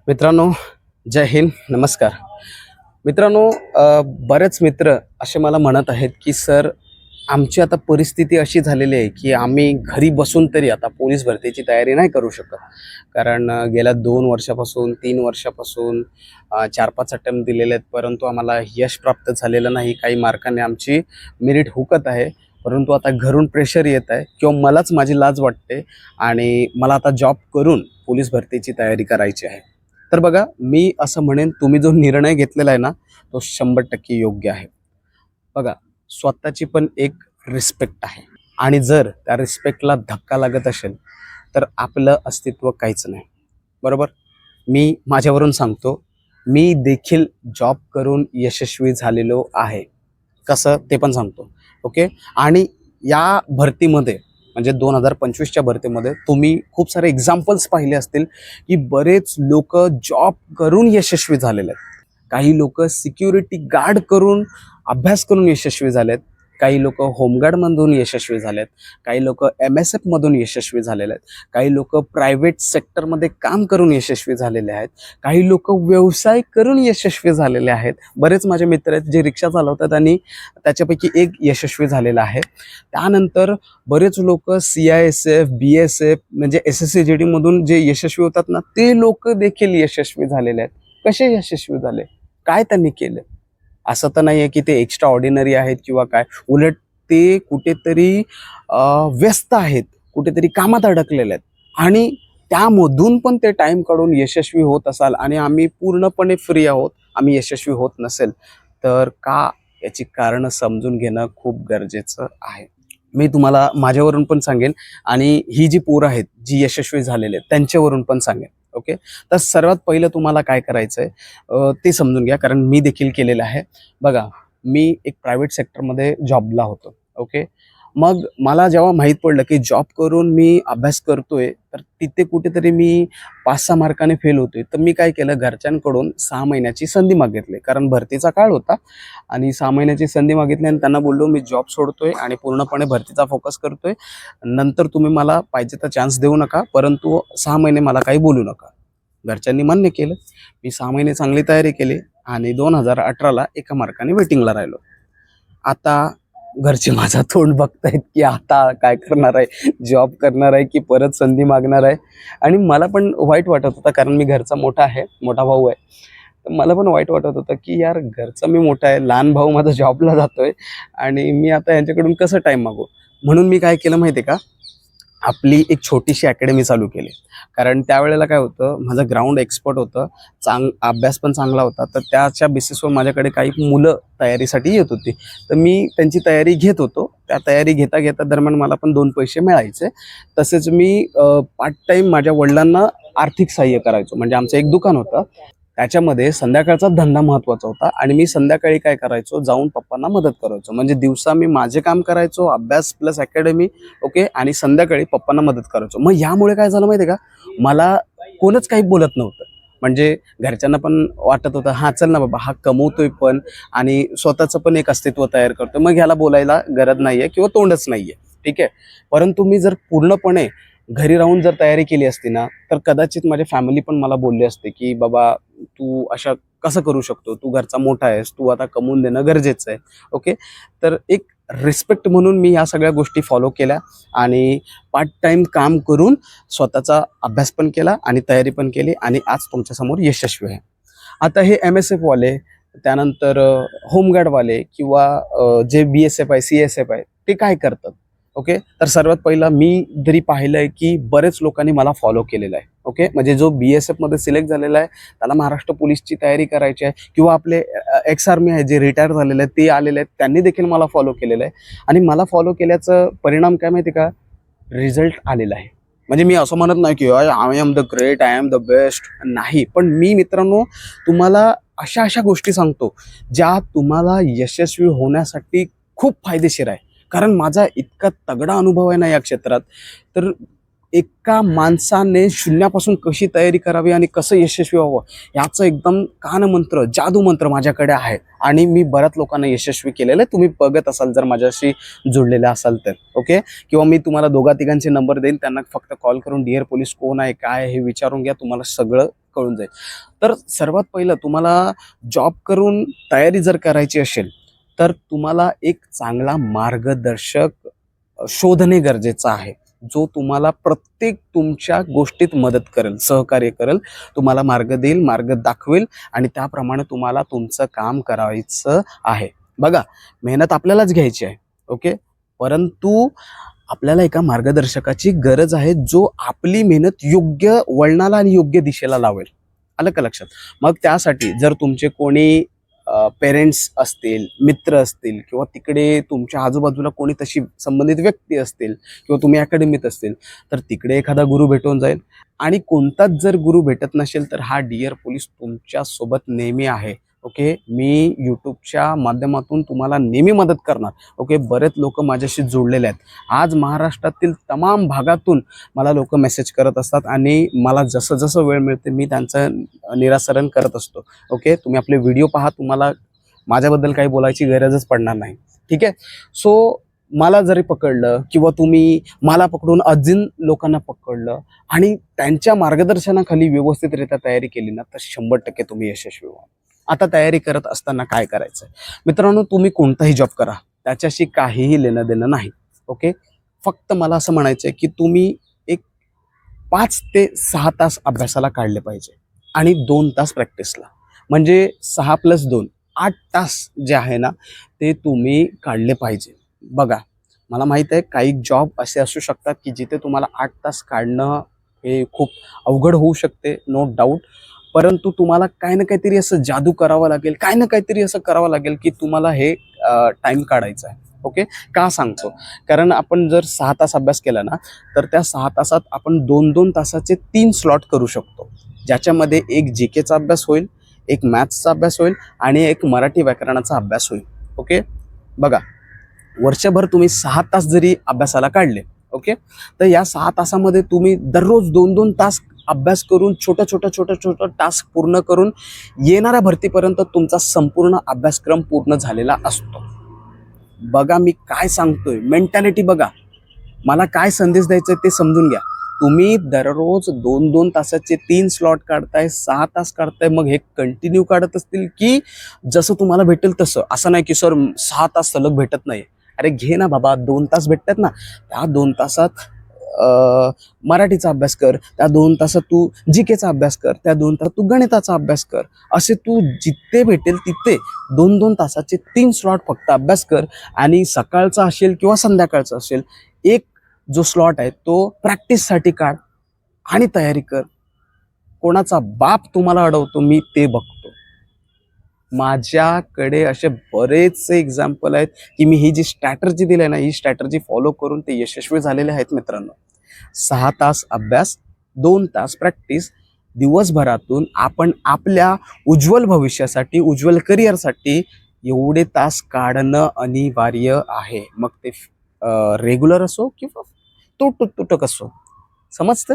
मित्रांनो, जय हिंद, नमस्कार. मित्रांनो, बरेच मित्र असे मला म्हणत आहेत की सर, आमची आता परिस्थिती अशी झालेली आहे की आम्ही घरी बसून तरी आता पोलीस भरतीची तयारी नाही करू शकत. कारण गेल्या 2 वर्षापासून 3 वर्षापासून 4-5 अटेम्प्ट दिलेले आहेत, परंतु आम्हाला यश प्राप्त झालेलं नाही. काही मार्काने आमची मेरिट हुकत आहे, परंतु आता घरून प्रेशर येत आहे किंवा मलाच माझी लाज वाटते आणि मला आता जॉब करून पोलीस भरतीची तयारी करायची आहे. तर बघा, मी असं म्हणेन, तुम्ही जो निर्णय घेतलेला आहे ना, तो 100% योग्य आहे. बघा, स्वतःची पण एक रिस्पेक्ट आहे आणि जर त्या रिस्पेक्टला धक्का लागत असेल तर आपलं अस्तित्व काहीच नाही. बरोबर? मी माझ्यावरून सांगतो, मी देखील जॉब करून यशस्वी झालेलो आहे. कसं ते पण सांगतो. ओके. आणि या भरतीमध्ये म्हणजे 2025च्या भरतीमध्ये तुम्ही खूप सारे एक्झाम्पल्स पाहिले असतील की बरेच लोक जॉब करून यशस्वी झालेले आहेत. काही लोक सिक्युरिटी गार्ड करून अभ्यास करून यशस्वी झालेत. काही लोक होमगार्डमधून यशस्वी झालेत. काही लोक MSF मधून यशस्वी झालेले आहेत. काही लोक प्रायव्हेट सेक्टरमध्ये काम करून यशस्वी झालेले आहेत. काही लोक व्यवसाय करून यशस्वी झालेले आहेत. बरेच माझे मित्र आहेत जे रिक्षा चालवतात आणि त्याच्यापैकी एक यशस्वी झालेला आहे. त्यानंतर बरेच लोक CISF, BSF म्हणजे SSCGD मधून जे यशस्वी होतात ना, ते लोक देखील यशस्वी झालेले आहेत. कसे यशस्वी झाले? काय त्यांनी केलं? असं तर नाही आहे की ते एक्स्ट्रा ऑर्डिनरी आहेत किंवा काय. उलट ते कुठेतरी व्यस्त आहेत, कुठेतरी कामात अडकलेले आहेत आणि त्यामधून पण ते टाइम काढून यशस्वी होत असाल आणि आम्ही पूर्णपणे फ्री आहोत, आम्ही यशस्वी होत नसेल तर का, याची कारणं समजून घेणं खूप गरजेचं आहे. मी तुम्हाला माझ्यावरून पण सांगेन आणि ही जी पोरं आहेत जी यशस्वी झालेले आहेत त्यांच्यावरून पण सांगेन. ओके. तर सर्वात पहिलं तुम्हाला काय करायचं आहे ते समजून घ्या, कारण मी देखील केलेलं आहे. बघा, मी एक प्रायव्हेट सेक्टरमध्ये जॉबला होतो. ओके. मग मला जेव्हा माहीत पडलं की जॉब करून मी अभ्यास करतोय तर तिथे कुठेतरी मी 5-6 मार्काने फेल होतोय, तर मी काय केलं, घरच्यांकडून 6 महिन्याची संधी मागितली. कारण भरतीचा काळ होता आणि 6 महिन्याची संधी मागितली आणि त्यांना बोललो मी जॉब सोडतोय आणि पूर्णपणे भरतीचा फोकस करतोय. नंतर तुम्ही मला पाहिजे तर चान्स देऊ नका, परंतु 6 महिने मला काही बोलू नका. घरच्यांनी मान्य केलं. मी 6 महिने चांगली तयारी केली आणि 2018ला एका मार्काने वेटिंगला राहिलो. आता घरचे माझा तोंड बघतायत की आता काय करणार आहे, जॉब करणार आहे की परत संधी मागणार आहे. आणि मला पण वाईट वाटत होतं, कारण मी घरचा मोठा आहे, मोठा भाऊ आहे. तर मला पण वाईट वाटत होतं की यार, घरचा मी मोठा आहे, लहान भाऊ माझा जॉबला जातोय आणि मी आता यांच्याकडून कसं टाइम मागू. म्हणून मी काय केलं माहिती आहे का, आपली एक छोटीशी अकॅडमी चालू केली. कारण त्यावेळेला काय होतं, माझं ग्राउंड एक्सपर्ट होतं, अभ्यास पण चांगला होता. तर त्याच्या बेसिसवर माझ्याकडे काही मुलं तयारीसाठी येत होती. तर मी त्यांची तयारी घेत होतो. त्या तयारी घेता घेता दरम्यान मला पण 2 पैसे मिळायचे. तसेच मी पार्ट टाईम माझ्या वडिलांना आर्थिक सहाय्य करायचो. म्हणजे आमचं एक दुकान होतं, त्याच्यामध्ये संध्याकाळचा धंदा महत्त्वाचा होता आणि मी संध्याकाळी काय करायचो, जाऊन पप्पांना मदत करायचो. म्हणजे दिवसा मी माझे काम करायचो, अभ्यास प्लस अकॅडमी. ओके. आणि संध्याकाळी पप्पांना मदत करायचो. मग यामुळे काय झालं माहिती आहे का, मला कोणच काही बोलत नव्हतं. म्हणजे घरच्यांना पण वाटत होतं, हां चल ना बाबा, हा कमवतोय पण आणि स्वतःचं पण एक अस्तित्व तयार करतोय, मग ह्याला बोलायला गरज नाही आहे किंवा तोंडच नाही आहे. ठीक आहे. परंतु मी जर पूर्णपणे घरी राहून जर तयारी केली असती ना, तर कदाचित माझी फॅमिली पण मला बोलली असते की बाबा, तू अशा कसं करू शकतो, तू घरचा मोठा आहेस, तू आता कमवून देणं गरजेचं आहे. ओके. तर एक रिस्पेक्ट म्हणून मी ह्या सगळ्या गोष्टी फॉलो केल्या आणि पार्ट टाईम काम करून स्वतःचा अभ्यास पण केला आणि तयारी पण केली आणि आज तुमच्यासमोर यशस्वी आहे. आता हे MSF वाले, त्यानंतर होमगार्डवाले किंवा जे BSF आहे, CSF आहे, ते काय करतात. ओके. तर सर्वात पहिला मी जरी पाहिलंय की बरेच लोकांनी मला फॉलो केलेलं आहे. ओके. म्हणजे जो BSF मध्ये सिलेक्ट झालेला आहे त्याला महाराष्ट्र पोलीसची तयारी करायची आहे, किंवा आपले एक्स आर्मी आहे जे रिटायर झालेले आहेत ते आलेले आहेत, त्यांनी देखील मला फॉलो केलेलं आहे. आणि मला फॉलो केल्याचं परिणाम काय माहिती का, रिझल्ट आलेला आहे. म्हणजे मी असं म्हणत नाही की I am the great, I am the best, नाही. पण मी मित्रांनो तुम्हाला अशा अशा गोष्टी सांगतो ज्या तुम्हाला यशस्वी होण्यासाठी खूप फायदेशीर आहे. कारण माझा इतका तगडा अनुभव आहे ना या क्षेत्रात. तर एका माणसाने शून्यापासून कशी तयारी करावी आणि कसं यशस्वी व्हावं याचं एकदम कानमंत्र, जादू मंत्र माझ्याकडे आहे आणि मी बऱ्याच लोकांना यशस्वी केलेलं आहे. तुम्ही बघत असाल जर माझ्याशी जुळलेले असाल तर. ओके. किंवा मी तुम्हाला 2-3 नंबर देईल, त्यांना फक्त कॉल करून डिअर पोलीस कोण आहे, काय आहे हे विचारून घ्या, तुम्हाला सगळं कळून जाईल. तर सर्वात पहिलं तुम्हाला जॉब करून तयारी जर करायची असेल तर तुम्हाला एक चांगला मार्गदर्शक शोधणे गरजेचं आहे, जो तुम्हाला प्रत्येक तुमच्या गोष्टीत मदत करेल, सहकार्य करेल, तुम्हाला मार्ग देईल, मार्ग दाखवेल आणि त्याप्रमाणे तुम्हाला तुमचं काम करायचं आहे. बघा, मेहनत आपल्यालाच घ्यायची आहे, ओके, परंतु आपल्याला एका मार्गदर्शकाची गरज आहे, जो आपली मेहनत योग्य वळणाला आणि योग्य दिशेला लावेल. आलं का लक्षात? मग त्यासाठी जर तुमचे कोणी पेरेंट्स असतील, मित्र असतील किंवा तिकडे तुमच्या आजूबाजूला कोणी तशी संबंधित व्यक्ती असतील किंवा तुम्ही अकॅडमीत असतील तर तिकडे एखादा गुरु भेटून जाईल. आणि कोणताच जर गुरु भेटत नसेल तर हा डिअर पोलीस तुमच्या सोबत नेहमी आहे. ओके, मी यूट्यूबच्या माध्यमातून तुम्हाला नेहमी मदत करणार. ओके, बरेच लोक माझ्याशी जोडलेले आहेत. आज महाराष्ट्रातील तमाम भागातून मला लोक मेसेज करत असतात आणि मला जसं जसं वेळ मिळते मी त्यांचं निराकरण करत असतो. ओके, तुम्ही आपले व्हिडिओ पहा, तुम्हाला माझ्याबद्दल काही बोलायची गरजच पडणार नाही. ठीक आहे. सो मला जरी पकडलं किंवा तुम्ही मला पकडून अजून लोकांना पकडलं आणि त्यांच्या मार्गदर्शनाखाली व्यवस्थितरित्या तयारी केली ना तर 100% तुम्ही यशस्वी व्हाल. आता तयारी करत असताना काय करायचं मित्रांनो, तुम्ही कोणताही जॉब करा, त्याच्याशी काहीही लेणं देणं नाही. ओके, फक्त मला असं म्हणायचं आहे की तुम्ही एक 5 ते 6 तास अभ्यासाला काढले पाहिजे आणि 2 तास प्रॅक्टिसला, म्हणजे 6 + 2 8 तास जे आहे ना ते तुम्ही काढले पाहिजे. बघा, मला माहित आहे काही जॉब असे असू शकतात की जिथे तुम्हाला 8 तास काढणं हे खूप अवघड होऊ शकते, नो डाऊट, परंतु तुम्हाला काही ना काहीतरी असं जादू करावं लागेल, काही ना काहीतरी असं करावं लागेल की तुम्हाला हे टाइम काढायचा आहे. ओके, का सांगतो, कारण आपण जर 6 तास अभ्यास केला ना तर त्या 6 तासात आपण 2-2 तासाचे 3 स्लॉट करू शकतो, ज्याच्यामध्ये एक जीकेचा अभ्यास होईल, एक मॅथ्सचा अभ्यास होईल आणि एक मराठी व्याकरणाचा अभ्यास होईल. ओके, बघा, वर्षभर तुम्ही 6 तास जरी अभ्यासाला काढले, ओके, तर या 6 तासामध्ये तुम्ही दररोज 2-2 तास अभ्यास करून छोटा टास्क पूर्ण करून येणाऱ्या भरतीपर्यंत तुमचा संपूर्ण अभ्यासक्रम पूर्ण झालेला असतो. बघा मी काय सांगतोय, मेंटॅलिटी बघा, मला काय संदेश द्यायचा ते समजून घ्या. तुम्ही दररोज 2-2 तासाचे 3 स्लॉट काढताय, 6 तास काढताय, मग हे कंटिन्यू काढत असतील की जसं तुम्हाला भेटेल तसं? असं नाही की सर 6 तास सलग भेटत नाही. अरे घे ना बाबा, 2 तास भेटतात ना, त्या 2 तासात मराठीचा अभ्यास कर, त्या 2 तासात तू जीकेचा अभ्यास कर, त्या 2 तासात तू गणिताचा अभ्यास कर. असे तू जिथे भेटेल तिथे 2-2 तासाचे 3 स्लॉट फक्त अभ्यास कर आणि सकाळचा असेल किंवा संध्याकाळचा असेल एक जो स्लॉट आहे तो प्रॅक्टिससाठी काढ आणि तयारी कर. कोणाचा बाप तुम्हाला अडवतो मी ते बघतो. माझ्याकडे असे बरेचसे एक्झाम्पल आहेत की मी ही जी स्ट्रॅटर्जी दिली आहे ना, ही स्ट्रॅटर्जी फॉलो करून ते यशस्वी झालेले आहेत मित्रांनो. 6 तास अभ्यास, 2 तास प्रॅक्टिस, दिवसभरातून आपण आपल्या उज्ज्वल भविष्यासाठी, उज्ज्वल करिअरसाठी एवढे तास काढणं अनिवार्य आहे. मग ते रेग्युलर असो किंवा तुटक असो, समजतं?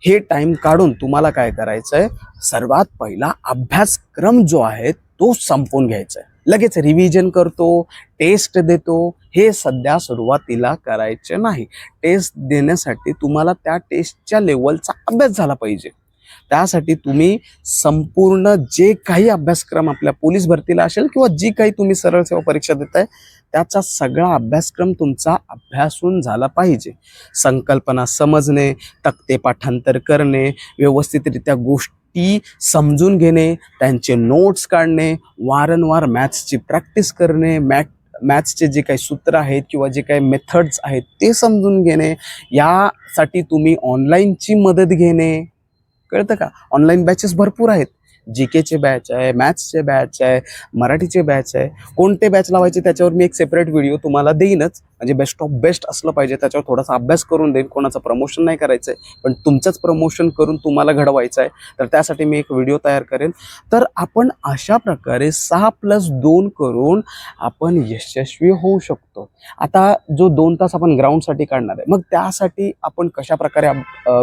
हे टाइम काढून तुम्हाला काय करायचं आहे, सर्वात पहिला अभ्यासक्रम जो आहे तो संपवून घ्यायचा आहे. लगेच रिव्हिजन करतो, टेस्ट देतो, हे सध्या सुरुवातीला करायचे नाही. टेस्ट देण्यासाठी तुम्हाला त्या टेस्टच्या लेवलचा अभ्यास झाला पाहिजे. त्यासाठी तुम्ही संपूर्ण जे काही अभ्यासक्रम आपल्या पोलीस भरतीला असेल किंवा जी काही तुम्ही सरळ सेवा परीक्षा देताय त्याचा सगळा अभ्यासक्रम तुमचा अभ्यासून झाला पाहिजे. संकल्पना समजणे, तक्ते पाठांतर करणे, व्यवस्थितरित्या गोष्टी समजून घेणे, त्यांचे नोट्स काढणे, वारंवार मॅथ्सची प्रॅक्टिस करणे, मॅथ्सचे जे काही सूत्र आहेत किंवा जे काही मेथड्स आहेत ते समजून घेणे. यासाठी तुम्ही ऑनलाईनची मदत घेणे. कळतं का? ऑनलाईन बॅचेस भरपूर आहेत. जीकेचे बॅच आहे, मॅथ्सचे बॅच आहे, मराठीचे बॅच आहे. कोणते बॅच लावायचे त्याच्यावर मी एक सेपरेट व्हिडिओ तुम्हाला देईनच. म्हणजे बेस्ट ऑफ बेस्ट असलं पाहिजे, त्याच्यावर थोडासा अभ्यास करून देईन. कोणाचं प्रमोशन नाही करायचं आहे, पण तुमचंच प्रमोशन करून तुम्हाला घडवायचं आहे, तर त्यासाठी मी एक व्हिडिओ तयार करेन. तर आपण अशा प्रकारे 6+2 करून आपण यशस्वी होऊ शकतो. आता जो 2 तास आपण ग्राउंडसाठी काढणार आहे, मग त्यासाठी आपण कशा प्रकारे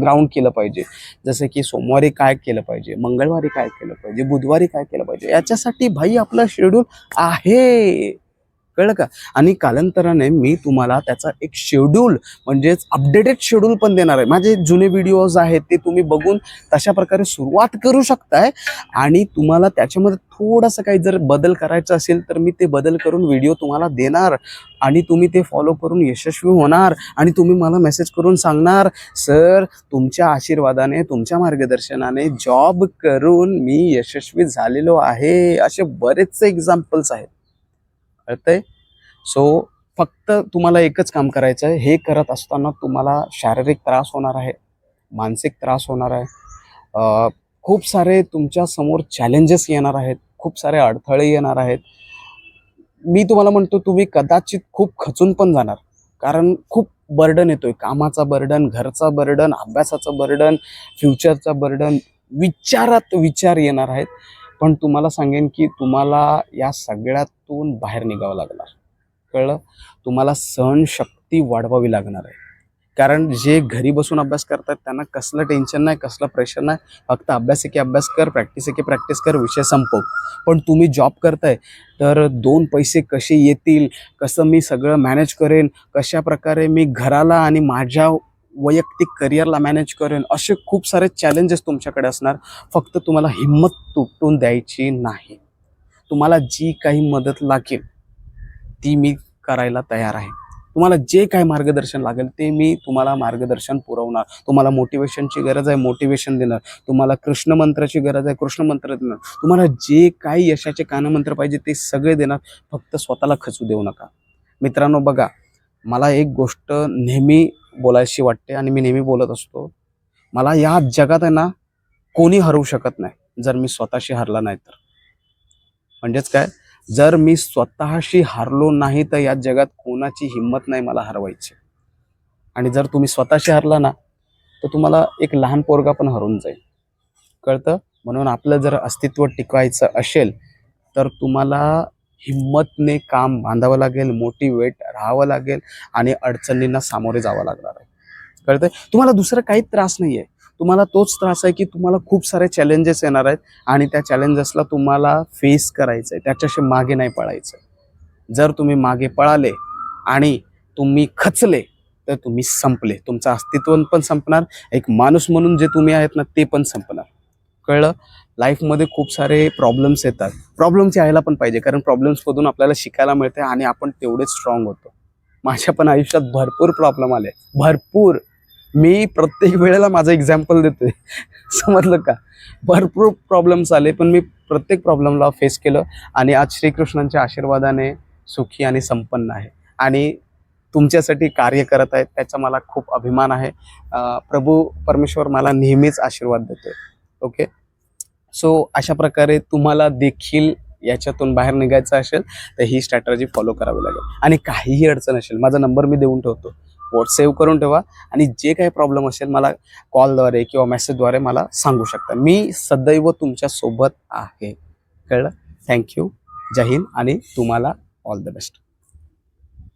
ग्राउंड केलं पाहिजे, जसं की सोमवारी काय केलं पाहिजे, मंगळवारी काय केलं पाहिजे, बुधवारी काय केलं पाहिजे, याच्यासाठी भाई आपलं शेड्यूल आहे. कळलं का? आणि कालांतराने मी तुम्हाला त्याचा एक शेड्यूल म्हणजेच अपडेटेड शेड्यूल पण देणार आहे. माझे जुने व्हिडिओज आहेत ते तुम्ही बघून तशा प्रकारे सुरुवात करू शकताय आणि तुम्हाला त्याच्यामध्ये थोडासा काही जर बदल करायचा असेल तर मी ते बदल करून व्हिडिओ तुम्हाला देणार आणि तुम्ही ते फॉलो करून यशस्वी होणार आणि तुम्ही मला मेसेज करून सांगणार, सर तुमच्या आशीर्वादाने तुमच्या मार्गदर्शनाने जॉब करून मी यशस्वी झालेलो आहे. असे बरेचसे एक्झाम्पल्स आहेत. कळतंय? सो फक्त तुम्हाला एकच काम करायचं आहे. हे करत असताना तुम्हाला शारीरिक त्रास होणार आहे, मानसिक त्रास होणार आहे, खूप सारे तुमच्या समोर चॅलेंजेस येणार आहेत, खूप सारे अडथळे येणार आहेत. मी तुम्हाला म्हणतो तुम्ही कदाचित खूप खचून पण जाणार, कारण खूप बर्डन येतोय. कामाचा बर्डन, घरचा बर्डन, अभ्यासाचं बर्डन, फ्युचरचा बर्डन, विचारात विचार येणार आहेत. पण तुम्हाला सांगेन की तुम्हाला या सगळ्यातून बाहेर निघावं लागणार. कळलं? तुम्हाला सहनशक्ती वाढवावी लागणार आहे. कारण जे घरी बसून अभ्यास करतात त्यांना कसलं टेन्शन नाही, कसलं प्रेशर नाही. फक्त अभ्यास एके अभ्यास कर, प्रॅक्टिस एके प्रॅक्टिस कर, विषय संपव. पण तुम्ही जॉब करताय तर 2 पैसे कसे येतील, कसं मी सगळं मॅनेज करेन, कशा प्रकारे मी घराला आणि माझ्या वैयक्तिक करिअरला मॅनेज करेन, असे खूप सारे चॅलेंजेस तुमच्याकडे असणार. फक्त तुम्हाला हिंमत तुटून द्यायची नाही. तुम्हाला जी काही मदत लागेल ती मी करायला तयार आहे. तुम्हाला जे काही मार्गदर्शन लागेल ते मी तुम्हाला मार्गदर्शन पुरवणार. तुम्हाला मोटिवेशनची गरज आहे, मोटिवेशन देणार. तुम्हाला कृष्ण मंत्राची गरज आहे, कृष्ण मंत्र देणार. तुम्हाला जे काही यशाचे कानमंत्र पाहिजे ते सगळे देणार. फक्त स्वतःला खचू देऊ नका. मित्रांनो बघा, मला एक गोष्ट नेहमी बोलायची वाटते आणि मी नेहमी बोलत असतो. मला या जगात आहे ना कोणी हरवू शकत नाही जर मी स्वतःशी हारला नाही तर. म्हणजेच काय, जर मी स्वतःशी हारलो नाही तर या जगात कोणाची हिंमत नाही मला हरवायची. आणि जर तुम्ही स्वतःशी हारला ना तर तुम्हाला एक लहान पोरगा पण हरवून जाईल. कळतं? म्हणून आपलं जर अस्तित्व टिकवायचं असेल तर तुम्हाला हिंमतने काम बांधावं लागेल, मोटिवेट राहावं लागेल आणि अडचणींना सामोरे जावं लागणार आहे. कळतंय? तुम्हाला दुसरा काहीच त्रास नाही आहे. तुम्हाला तोच त्रास आहे की तुम्हाला खूप सारे चॅलेंजेस येणार आहेत आणि त्या चॅलेंजेसला तुम्हाला फेस करायचं आहे. त्याच्याशी मागे नाही पळायचं. जर तुम्ही मागे पळाले आणि तुम्ही खचले तर तुम्ही संपले. तुमचं अस्तित्व पण संपणार. एक माणूस म्हणून जे तुम्ही आहेत ना ते पण संपणार. कळलं? लाईफमध्ये खूप सारे प्रॉब्लेम्स येतात. प्रॉब्लेम्स यायला पण पाहिजे, कारण प्रॉब्लेम्समधून आपल्याला शिकायला मिळते आणि आपण तेवढेच स्ट्रॉंग होतो. माझ्या पण आयुष्यात भरपूर प्रॉब्लेम आले, भरपूर. मी प्रत्येक वेळेला माझं एक्झाम्पल देतोय. समजलं का? भरपूर प्रॉब्लेम्स आले, पण मी प्रत्येक प्रॉब्लेमला फेस केलं आणि आज श्रीकृष्णांच्या आशीर्वादाने सुखी आणि संपन्न आहे आणि तुमच्यासाठी कार्य करत आहेत. त्याचा मला खूप अभिमान आहे. प्रभू परमेश्वर मला नेहमीच आशीर्वाद देतोय. ओके, सो अशा प्रकारे तुम्हाला देखील याच्यातून बाहेर निघायचं असेल तर ही स्ट्रॅटर्जी फॉलो करावी लागेल. आणि काहीही अडचण असेल, माझा नंबर मी देऊन ठेवतो, सेव्ह करून ठेवा आणि जे काही प्रॉब्लेम असेल मला कॉलद्वारे किंवा मेसेजद्वारे मला सांगू शकता. मी सदैव तुमच्या सोबत आहे. कळलं? थँक्यू. जय हिंद आणि तुम्हाला ऑल द बेस्ट.